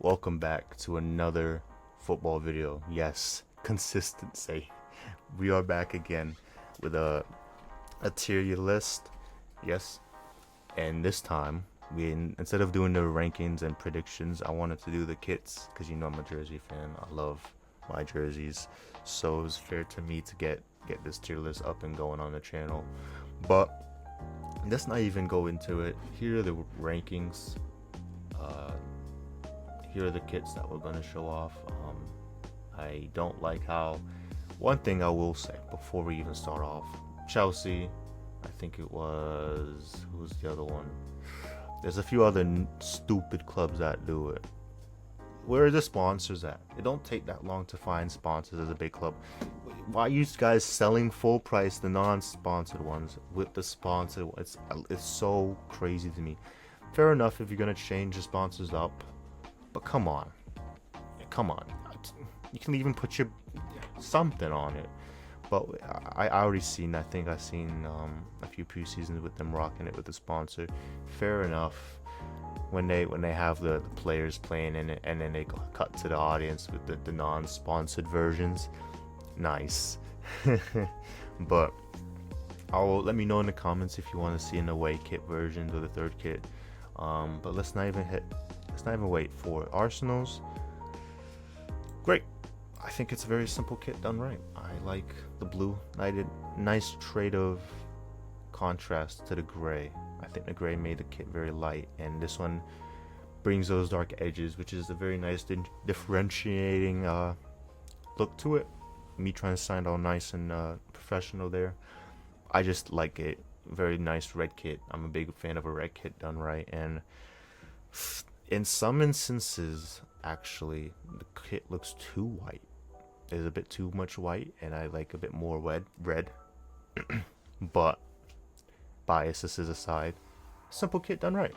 Welcome back to another football video. Yes, consistency. We are back again with a tier list. Yes, and this time instead of doing the rankings and predictions, I wanted to do the kits because I'm a Jersey fan. I love my jerseys, so it was fair to me to get this tier list up and going on the channel. But let's not even go into it. Here are the rankings. Here are the kits that we're going to show off. I don't like how, one thing I will say before we even start off, Chelsea, I think it was, who's the other one? There's a few other stupid clubs that do it. Where are the sponsors at? It don't take that long to find sponsors as a big club. Why are you guys selling full price the non-sponsored ones with the sponsored ones? It's so crazy to me. Fair enough if you're going to change the sponsors up, but come on. You can even put your something on it. But I already seen. I think I've seen a few preseasons with them rocking it with the sponsor. Fair enough. When they have the players playing in it, and then they cut to the audience with the non-sponsored versions. Nice. But let me know in the comments if you want to see an away kit versions or the third kit. But let's not even wait for Arsenal's. Great. I think it's a very simple kit done right. I like the blue. Nice trade of contrast to the gray. I think the gray made the kit very light, and this one brings those dark edges, which is a very nice differentiating look to it. Me trying to sound all nice and professional there. I just like it. Very nice red kit. I'm a big fan of a red kit done right, and in some instances, actually, the kit looks too white. There's a bit too much white, and I like a bit more red. But biases aside, simple kit done right.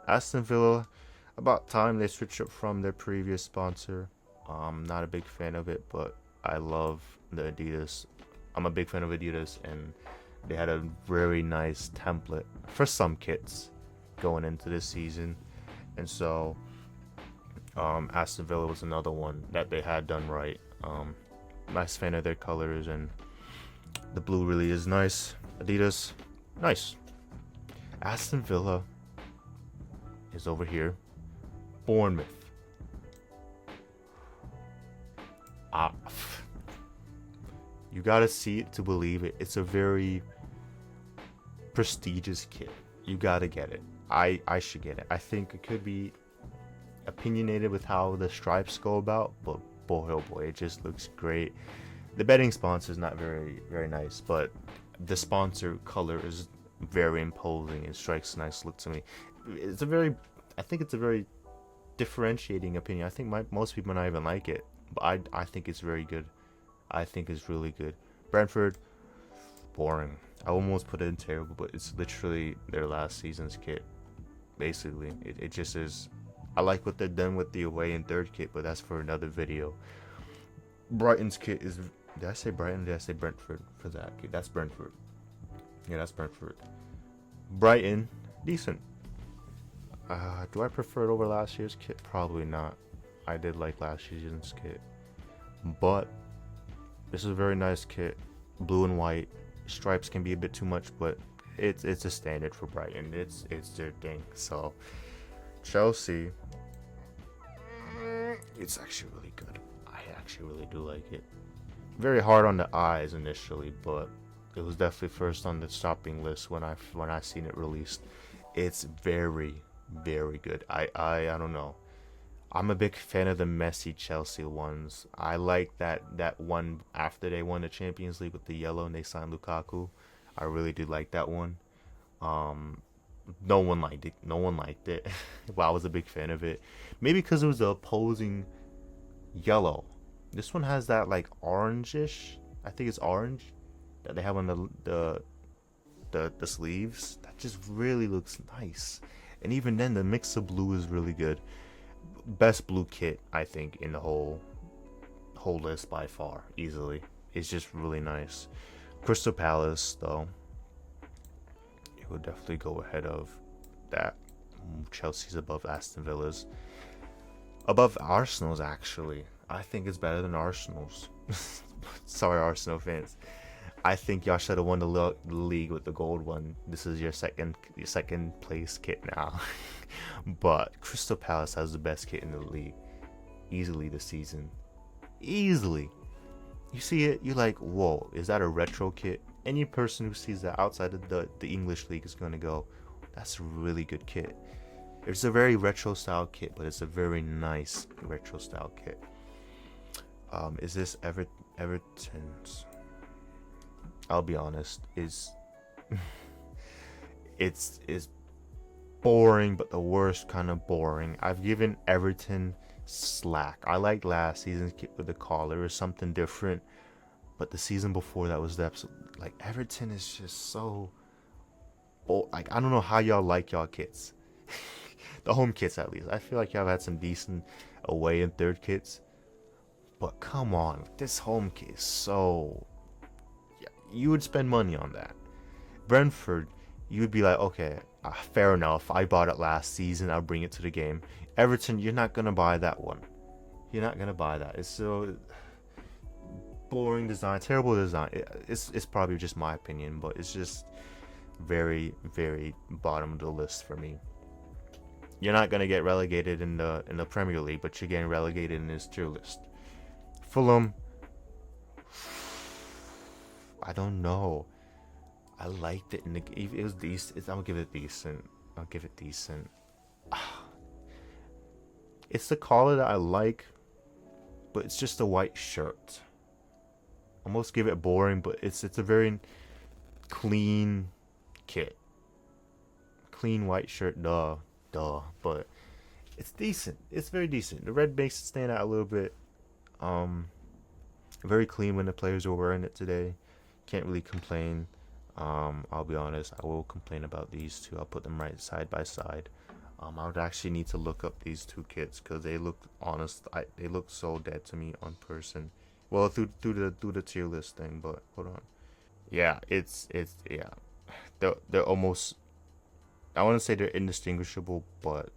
Aston Villa, about time they switched up from their previous sponsor. Not a big fan of it, but I love the Adidas. I'm a big fan of Adidas, and they had a very nice template for some kits going into this season. And so Aston Villa was another one that they had done right. Nice fan of their colors, and the blue really is nice. Adidas, nice. Aston Villa is over here. Bournemouth. You gotta see it to believe it. It's a very prestigious kit. You gotta get it. I should get it. I think it could be opinionated with how the stripes go about, but boy oh boy, it just looks great. The betting sponsor is not very nice, but the sponsor color is very imposing and strikes a nice look to me. I think it's a very differentiating opinion. I think most people not even like it, but I think it's very good. I think it's really good. Brentford, boring. I almost put it in terrible, but it's literally their last season's kit. Basically, it just is. I like what they've done with the away and third kit, but that's for another video. Brighton's kit is. Did I say Brighton? Did I say Brentford for that kit? That's Brentford. Yeah, that's Brentford. Brighton, decent. Do I prefer it over last year's kit? Probably not. I did like last season's kit, but this is a very nice kit. Blue and white. Stripes can be a bit too much, but it's a standard for Brighton. It's their thing. So Chelsea, it's actually really good. I actually really do like it. Very hard on the eyes initially, but it was definitely first on the shopping list when I seen it released. It's very good. I don't know. I'm a big fan of the messy Chelsea ones. I like that one after they won the Champions League with the yellow and they signed Lukaku. I really do like that one. No one liked it. But I was a big fan of it. Maybe because it was the opposing yellow. This one has that like orangish. I think it's orange that they have on the sleeves. That just really looks nice. And even then, the mix of blue is really good. Best blue kit, I think, in the whole list by far, easily. It's just really nice. Crystal Palace, though, it would definitely go ahead of that. Chelsea's above Aston Villa's. Above Arsenal's, actually. I think it's better than Arsenal's. Sorry, Arsenal fans. I think y'all should have won the league with the gold one. This is your second place kit now. But Crystal Palace has the best kit in the league, easily this season. Easily. You see it, you're like, whoa, is that a retro kit? Any person who sees that outside of the English league is gonna go, that's a really good kit. It's a very retro style kit, but it's a very nice retro style kit. Is this Everton's? I'll be honest, is it's boring, but the worst kind of boring. I've given Everton slack. I liked last season's kit with the collar or something different, but the season before that was the absolute, like, Everton is just so like, I don't know how y'all like y'all kits. The home kits, at least. I feel like y'all had some decent away and third kits, but come on, this home kit is so, yeah, you would spend money on that. Brentford, you would be like, okay, fair enough. I bought it last season. I'll bring it to the game. Everton, you're not gonna buy that one. You're not gonna buy that. It's so boring design, terrible design. It's probably just my opinion, but it's just very, very bottom of the list for me. You're not gonna get relegated in the Premier League, but you're getting relegated in this tier list. Fulham, I don't know. I liked it. It was decent. I'm gonna give it decent. I'll give it decent. It's the color that I like, but it's just a white shirt. Almost give it boring, but it's a very clean kit. Clean white shirt, duh. But it's decent. It's very decent. The red makes it stand out a little bit. Very clean when the players are wearing it today. Can't really complain. I'll be honest, I will complain about these two. I'll put them right side by side. I would actually need to look up these two kits because they look honest. They look so dead to me on person. Well, through the tier list thing, but hold on. Yeah, it's yeah. They're almost. I want to say they're indistinguishable, but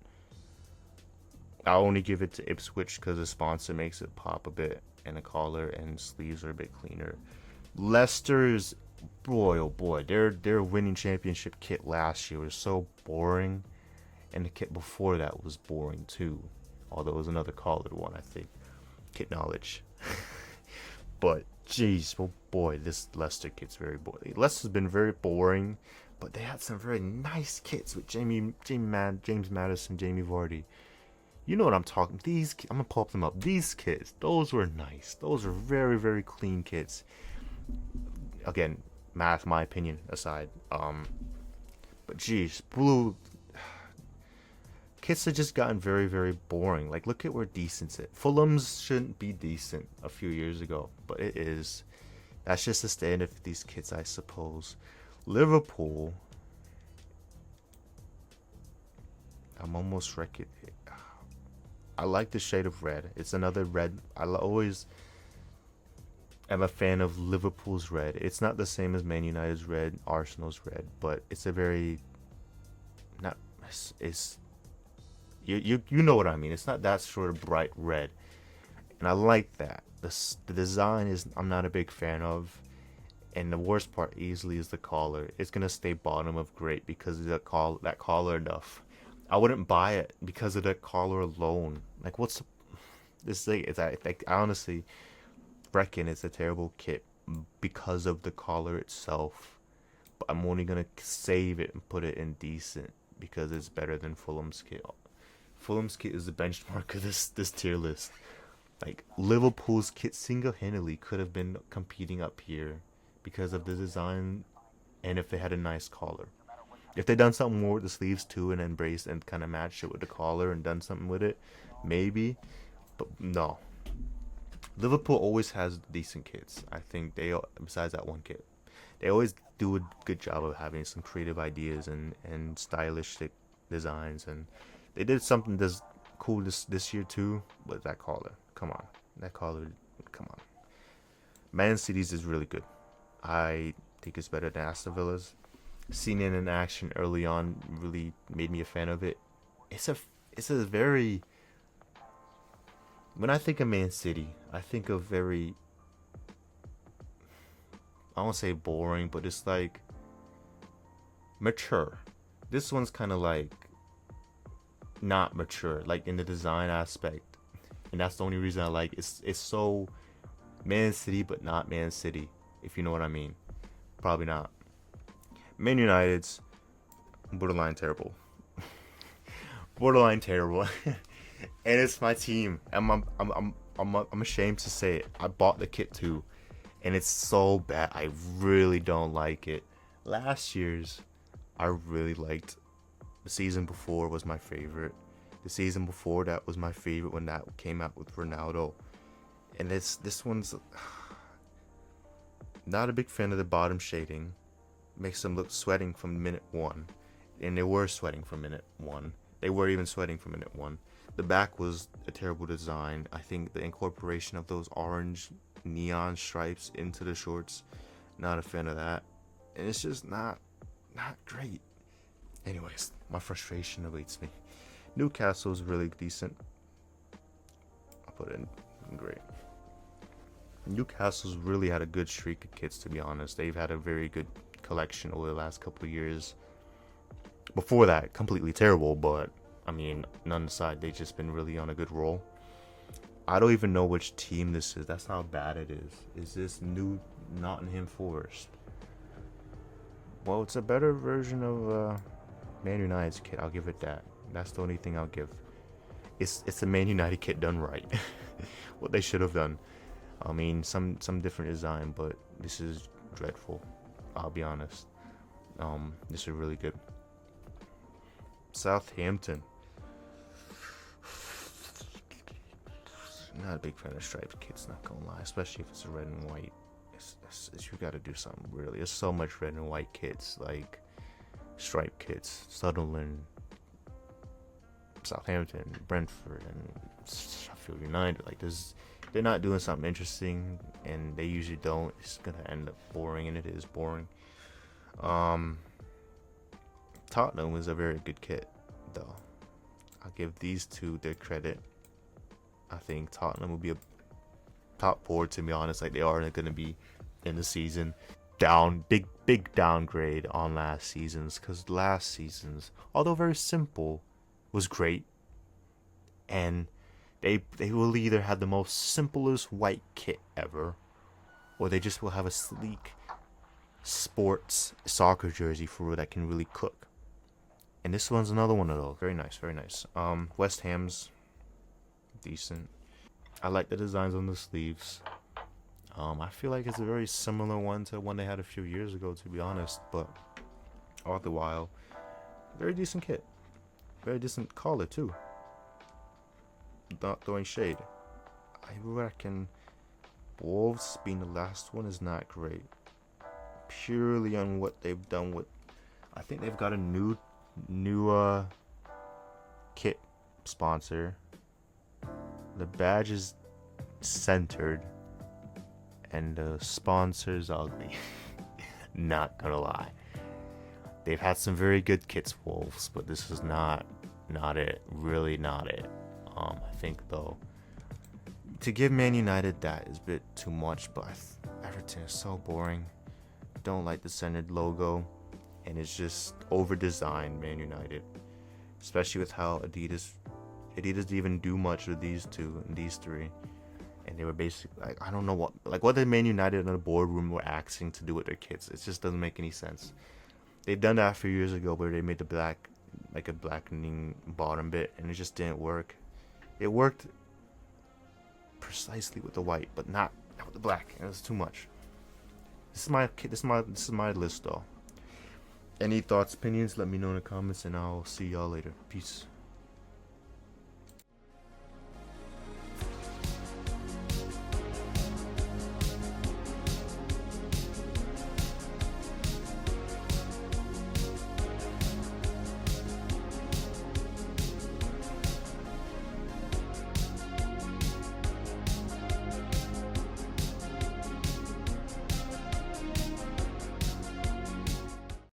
I only give it to Ipswich because the sponsor makes it pop a bit, and the collar and sleeves are a bit cleaner. Leicester's, boy oh boy, their winning championship kit last year was so boring, and the kit before that was boring too, although it was another collared one, I think. Kit knowledge. But jeez, oh boy, this Leicester kit's very boring. Leicester's been very boring, but they had some very nice kits with James Madison, Jamie Vardy. You know what I'm talking. I'm gonna pull them up. These kits, those were nice. Those are very, very clean kits. Again, my opinion aside. But geez, blue kits have just gotten very, very boring. Like, look at where decent's at. Fulham's shouldn't be decent a few years ago, but it is. That's just the standard for these kits, I suppose. Liverpool, I'm almost wrecking it. I like the shade of red. It's another red. I always am a fan of Liverpool's red. It's not the same as Man United's red, Arsenal's red, but it's a very not. It's you know what I mean. It's not that sort of bright red, and I like that. The design is I'm not a big fan of, and the worst part easily is the collar. It's gonna stay bottom of great because of that collar enough. I wouldn't buy it because of that collar alone. Like, what's this thing? I honestly reckon it's a terrible kit because of the collar itself. But I'm only gonna save it and put it in decent because it's better than Fulham's kit. Fulham's kit is the benchmark of this tier list. Like, Liverpool's kit single-handedly could have been competing up here because of the design and if they had a nice collar. If they done something more with the sleeves too and embraced and kind of matched it with the collar and done something with it, maybe. But no. Liverpool always has decent kits. I think besides that one kit, they always do a good job of having some creative ideas and stylistic designs. And they did something that's cool this year too with that collar. Come on. That collar, come on. Man City's is really good. I think it's better than Aston Villa's. Seeing it in action early on really made me a fan of it. It's a very When I think of Man City, I think of very, I won't say boring, but it's like mature. This one's kind of like not mature, like in the design aspect, and that's the only reason I like. It's so Man City, but not Man City, if you know what I mean. Probably not. Man United's borderline terrible, borderline terrible, and it's my team. I'm ashamed to say it. I bought the kit too, and it's so bad. I really don't like it. Last year's, I really liked. The season before was my favorite. The season before that was my favorite when that came out with Ronaldo. And this one's not a big fan of the bottom shading. Makes them look sweating from minute one. And they were sweating from minute one. They were even sweating from minute one. The back was a terrible design. I think the incorporation of those orange neon stripes into the shorts, not a fan of that. And it's just not great. Anyways, my frustration awaits me. Newcastle's really decent. I'll put it in great. Newcastle's really had a good streak of kits, to be honest. They've had a very good collection over the last couple of years. Before that, completely terrible, but I mean, none aside, they've just been really on a good roll. I don't even know which team this is. That's how bad it is. Is this new Nottingham Forest? Well, it's a better version of Man United's kit. I'll give it that. That's the only thing I'll give. It's a Man United kit done right. What they should have done. I mean, some different design, but this is dreadful. I'll be honest. This is really good. Southampton. Not a big fan of striped kits, not gonna lie. Especially if it's a red and white. You gotta do something really. There's so much red and white kits, like striped kits. Sunderland, Southampton, Brentford, and Sheffield United. Like they're not doing something interesting, and they usually don't. It's gonna end up boring, and it is boring. Tottenham is a very good kit, though. I'll give these two their credit. I think Tottenham will be a top four, to be honest. Like they are going to be in the season. Big downgrade on last season's, because last season's, although very simple, was great. And they will either have the most simplest white kit ever, or they just will have a sleek sports soccer jersey for real that can really cook. And this one's another one of those. Very nice, very nice. West Ham's decent. I like the designs on the sleeves. I feel like it's a very similar one to one they had a few years ago, to be honest. But all the while, very decent kit. Very decent collar too. Not throwing shade. I reckon Wolves being the last one is not great. Purely on what they've done with. I think they've got a new kit sponsor. The badge is centered and the sponsor's ugly. Not gonna lie. They've had some very good kits, Wolves, but this is not it. Really not it. I think though, to give Man United that is a bit too much, but Everton is so boring. Don't like the centered logo, and it's just over designed. Man United, especially with how Adidas didn't even do much with these two and these three, and they were basically like, I don't know what the Man United in the boardroom were asking to do with their kits. It just doesn't make any sense. They've done that a few years ago where they made the black, like a blackening bottom bit, and it just didn't work. It worked precisely with the white, but not with the black. It was too much. This is my list though. Any thoughts, opinions? Let me know in the comments, and I'll see y'all later. Peace.